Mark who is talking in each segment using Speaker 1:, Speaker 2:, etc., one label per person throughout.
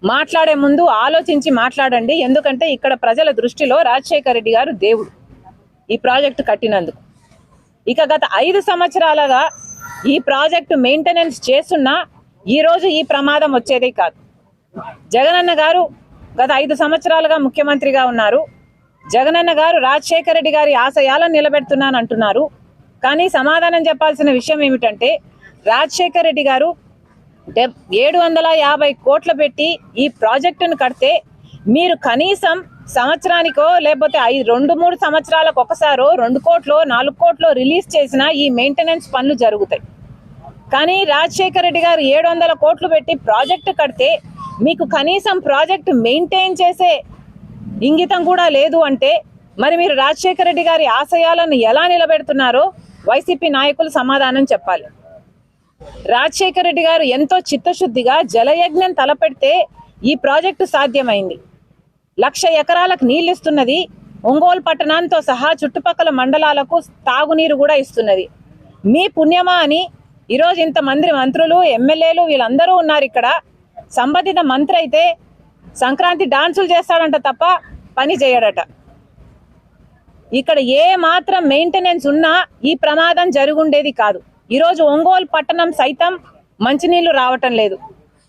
Speaker 1: మాట్లాడే ముందు ఆలోచించి మాట్లాడండి. ఎందుకంటే ఇక్కడ ప్రజల దృష్టిలో రాజశేఖర రెడ్డి గారు దేవుడు ఈ ప్రాజెక్టు కట్టినందుకు. ఇక గత 5 సంవత్సరాలుగా ఈ ప్రాజెక్టు మెయింటెనెన్స్ చేస్తున్నా ఈరోజు ఈ ప్రమాదం వచ్చేదే కాదు. జగనన్న గారు గత 5 సంవత్సరాలుగా ముఖ్యమంత్రిగా ఉన్నారు. జగనన్న గారు రాజశేఖర రెడ్డి గారి ఆశయాలను నిలబెడుతున్నాను అంటున్నారు. కానీ సమాధానం చెప్పాల్సిన విషయం ఏమిటంటే రాజశేఖర రెడ్డి గారు 750 కోట్లు పెట్టి ఈ ప్రాజెక్టును కడితే మీరు కనీసం సంవత్సరానికో లేకపోతే 2-3 సంవత్సరాలకు ఒకసారో 2 కోట్లో 4 కోట్లో రిలీజ్ చేసినా ఈ మెయింటెనెన్స్ పనులు జరుగుతాయి. కానీ రాజశేఖర రెడ్డి గారు 700 కోట్లు పెట్టి ప్రాజెక్టు కడితే మీకు కనీసం ప్రాజెక్టు మెయింటైన్ చేసే ఇంగితం కూడా లేదు అంటే మరి మీరు రాజశేఖర రెడ్డి గారి ఆశయాలను ఎలా నిలబెడుతున్నారో వైసీపీ నాయకులు సమాధానం చెప్పాలి. రాజశేఖర రెడ్డి గారు ఎంతో చిత్తశుద్ధిగా జలయజ్ఞం తలపెడితే ఈ ప్రాజెక్టు సాధ్యమైంది. 1,00,000 ఎకరాలకు నీళ్లు ఇస్తున్నది. ఒంగోలు పట్టణంతో సహా చుట్టుపక్కల మండలాలకు తాగునీరు కూడా ఇస్తున్నది. మీ పుణ్యమా అని ఈరోజు ఇంతమంది మంత్రులు ఎమ్మెల్యేలు వీళ్ళందరూ ఉన్నారు ఇక్కడ. సంబంధిత మంత్రి అయితే సంక్రాంతి డాన్సులు చేస్తాడంట తప్ప పని చేయడట. ఇక్కడ ఏ మాత్రం మెయింటెనెన్స్ ఉన్నా ఈ ప్రమాదం జరుగుండేది కాదు. ఈరోజు ఒంగోలు పట్టణం సైతం మంచినీళ్లు రావటం లేదు.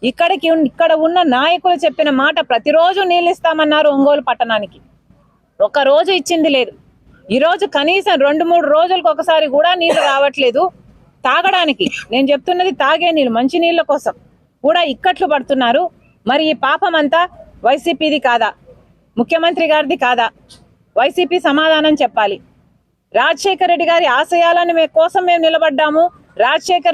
Speaker 1: ఇక్కడ ఉన్న నాయకులు చెప్పిన మాట ప్రతిరోజు నీళ్ళు ఇస్తామన్నారు. ఒంగోలు పట్టణానికి ఒక రోజు ఇచ్చింది లేదు. ఈరోజు కనీసం 2-3 రోజులకు ఒకసారి కూడా నీళ్లు రావట్లేదు. తాగడానికి నేను చెప్తున్నది తాగే నీళ్ళు మంచి నీళ్ళ కోసం కూడా ఇక్కట్లు పడుతున్నారు. మరి ఈ పాపం అంతా వైసీపీది కాదా, ముఖ్యమంత్రి గారిది కాదా? వైసీపీ సమాధానం చెప్పాలి. రాజశేఖర రెడ్డి గారి ఆశయాలను కోసం మేము నిలబడ్డాము. రాజశేఖర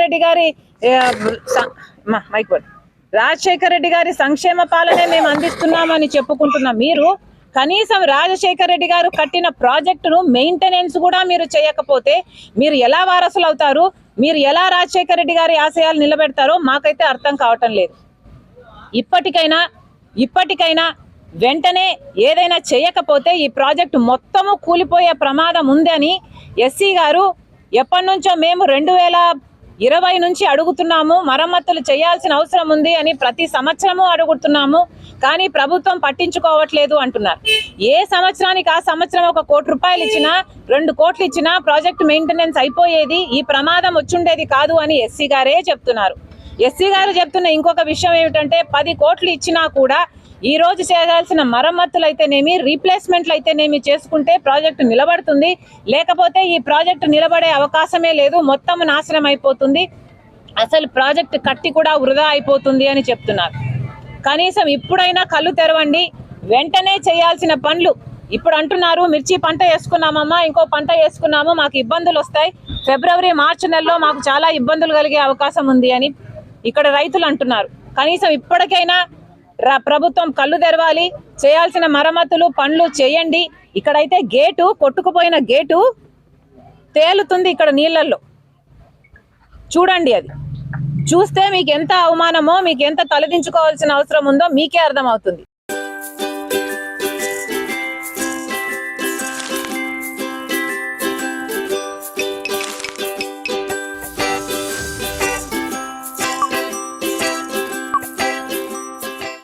Speaker 1: రెడ్డి గారి సంక్షేమ పాలనే మేము అందిస్తున్నామని చెప్పుకుంటున్న మీరు కనీసం రాజశేఖర రెడ్డి గారు కట్టిన ప్రాజెక్టును మెయింటెనెన్స్ కూడా మీరు చేయకపోతే మీరు ఎలా వారసులు అవుతారు? మీరు ఎలా రాజశేఖర రెడ్డి గారి ఆశయాలు నిలబెడతారో మాకైతే అర్థం కావటం లేదు. ఇప్పటికైనా వెంటనే ఏదైనా చేయకపోతే ఈ ప్రాజెక్టు మొత్తము కూలిపోయే ప్రమాదం ఉందని ఎస్సీ గారు ఎప్పటి నుంచో మేము 2020 నుంచి అడుగుతున్నాము. మరమ్మతులు చేయాల్సిన అవసరం ఉంది అని ప్రతి సంవత్సరము అడుగుతున్నాము. కానీ ప్రభుత్వం పట్టించుకోవట్లేదు అంటున్నారు. ఏ సంవత్సరానికి ఆ సంవత్సరం 1 కోటి రూపాయలు ఇచ్చినా 2 కోట్లు ఇచ్చినా ప్రాజెక్ట్ మెయింటెనెన్స్ అయిపోయేది, ఈ ప్రమాదం వచ్చుండేది కాదు అని ఎస్సీ గారే చెప్తున్నారు. ఎస్సీ గారు చెప్తున్న ఇంకొక విషయం ఏమిటంటే 10 కోట్లు ఇచ్చినా కూడా ఈ రోజు చేయాల్సిన మరమ్మతులు అయితేనేమి రీప్లేస్మెంట్లు అయితేనేమి చేసుకుంటే ప్రాజెక్టు నిలబడుతుంది. లేకపోతే ఈ ప్రాజెక్టు నిలబడే అవకాశమే లేదు, మొత్తం నాశనం అయిపోతుంది, అసలు ప్రాజెక్టు కట్టి కూడా వృధా అయిపోతుంది అని చెప్తున్నారు. కనీసం ఇప్పుడైనా కళ్ళు తెరవండి. వెంటనే చేయాల్సిన పనులు ఇప్పుడు అంటున్నారు. మిర్చి పంట వేసుకున్నామమ్మా, ఇంకో పంట వేసుకున్నాము, మాకు ఇబ్బందులు వస్తాయి, ఫిబ్రవరి మార్చి నెలలో మాకు చాలా ఇబ్బందులు కలిగే అవకాశం ఉంది అని ఇక్కడ రైతులు అంటున్నారు. కనీసం ఇప్పటికైనా ప్రభుత్వం కళ్ళు తెరవాలి, చేయాల్సిన మరమ్మతులు పనులు చేయండి. ఇక్కడైతే గేటు కొట్టుకుపోయిన గేటు తేలుతుంది ఇక్కడ నీళ్ళల్లో. చూడండి, అది చూస్తే మీకు ఎంత అవమానమో, మీకు ఎంత తలదించుకోవాల్సిన అవసరం ఉందో మీకే అర్థమవుతుంది.